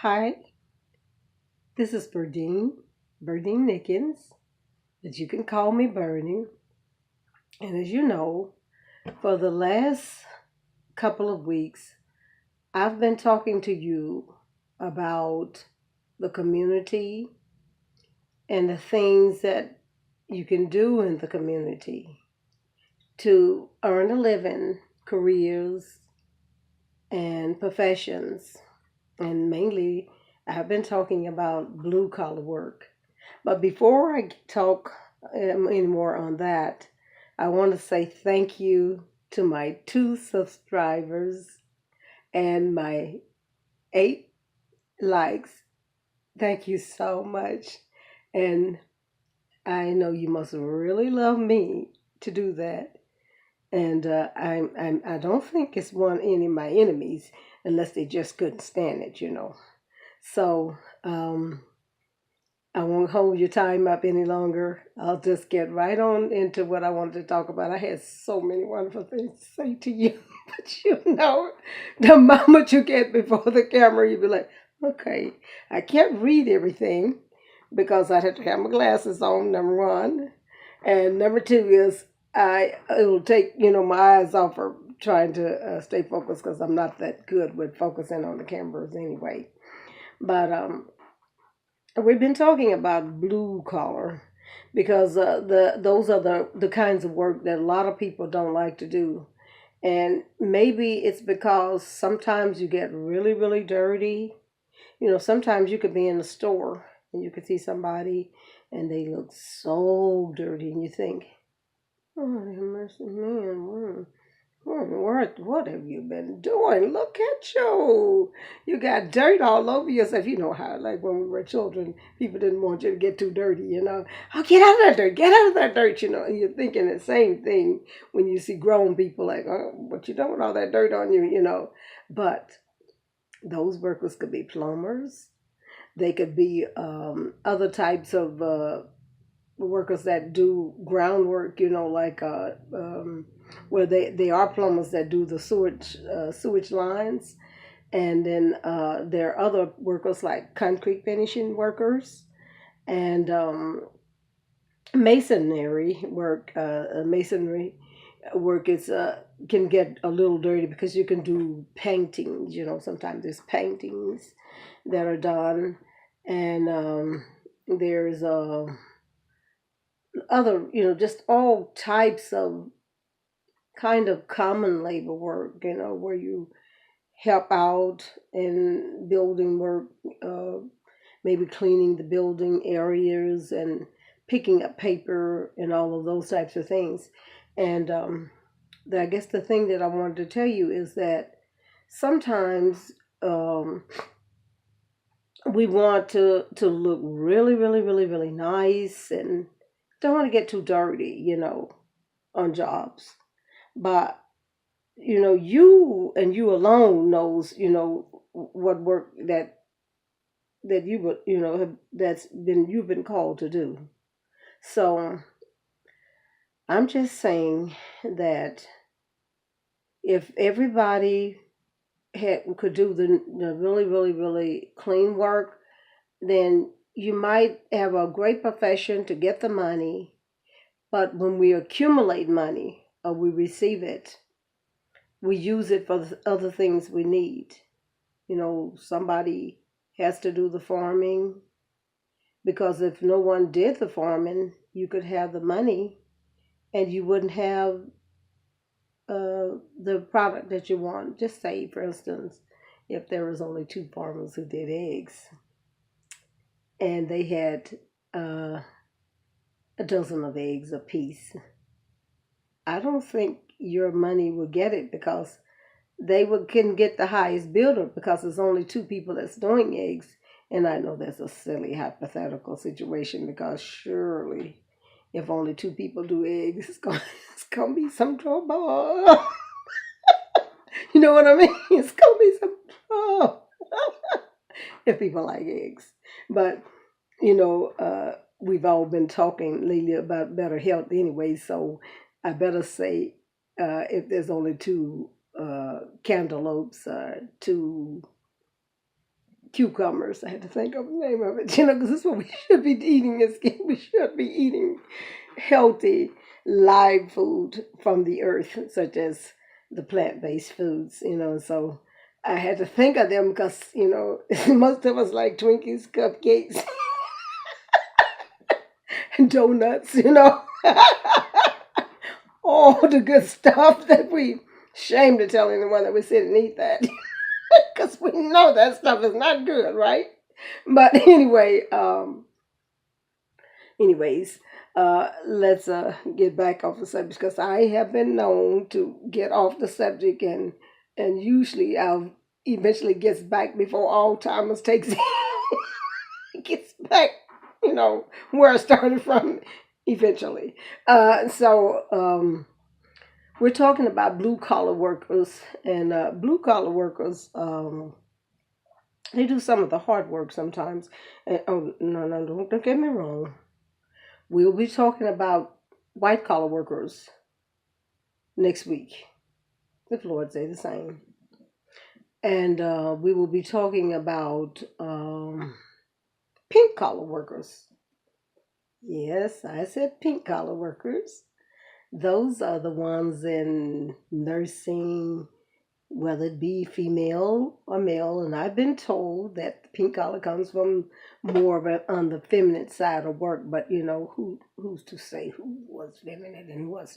Hi, this is Birdine Nickens, but you can call me Birdie. And as you know, for the last couple of weeks, I've been talking to you about the community and the things that you can do in the community to earn a living, careers, and professions. And mainly, I've been talking about blue collar work. But before I talk any more on that, I want to say thank you to my two subscribers and my 8 likes. Thank you so much. And I know you must really love me to do that. And I don't think it's one any of my enemies unless they just couldn't stand it. So, I won't hold your time up any longer. I'll just get right on into what I wanted to talk about. I had so many wonderful things to say to you, but the moment you get before the camera, you'll be like, okay, I can't read everything because I have to have my glasses on, number one. And number two is it'll take, my eyes off of trying to stay focused because I'm not that good with focusing on the cameras anyway. But we've been talking about blue collar because those are the kinds of work that a lot of people don't like to do. And maybe it's because sometimes you get really, really dirty. Sometimes you could be in the store and you could see somebody and they look so dirty and you think, oh, mercy, man, what have you been doing? Look at you. You got dirt all over yourself. You know how, like when we were children, people didn't want you to get too dirty. Oh, get out of that dirt. Get out of that dirt. And you're thinking the same thing when you see grown people like, oh, what you doing with all that dirt on you. But those workers could be plumbers. They could be other types of workers that do groundwork, like where they are plumbers that do the sewage lines, and then there are other workers like concrete finishing workers and masonry work is can get a little dirty because you can do paintings. Sometimes there's paintings that are done, and there's other, just all types of kind of common labor work, where you help out in building work, uh, maybe cleaning the building areas and picking up paper and all of those types of things. And I guess the thing that I wanted to tell you is that sometimes we want to look really, really, really, really nice and don't want to get too dirty, on jobs. But you and you alone knows, what work that you would, you've been called to do. So I'm just saying that if everybody could do the really, really, really clean work, then you might have a great profession to get the money. But when we accumulate money or we receive it, we use it for the other things we need. Somebody has to do the farming because if no one did the farming, you could have the money and you wouldn't have the product that you want. Just say, for instance, if there was only two farmers who did eggs and they had a dozen of eggs apiece, I don't think your money would get it because can get the highest bidder because there's only two people that's doing eggs. And I know that's a silly hypothetical situation because surely if only two people do eggs, it's gonna be some trouble. You know what I mean? It's gonna be some trouble if people like eggs. But we've all been talking lately about better health anyway, so I better say if there's only two cantaloupes, two cucumbers. I had to think of the name of it, because this is what we should be eating. We should be eating healthy, live food from the earth, such as the plant-based foods. So I had to think of them because most of us like Twinkies, cupcakes, and donuts. All the good stuff that we shame to tell anyone that we sit and eat that because we know that stuff is not good, right? But anyways, let's get back off the subject because I have been known to get off the subject, and usually I'll eventually gets back before Alzheimer's takes gets back, where I started from eventually. So we're talking about blue collar workers, and blue collar workers. They do some of the hard work sometimes. And, oh no, no, don't get me wrong. We'll be talking about white collar workers next week, if Lord say the same. And we will be talking about pink collar workers. Yes, I said pink collar workers. Those are the ones in nursing, whether it be female or male. And I've been told that the pink collar comes from more of on the feminine side of work. But who's to say who was feminine and who was not?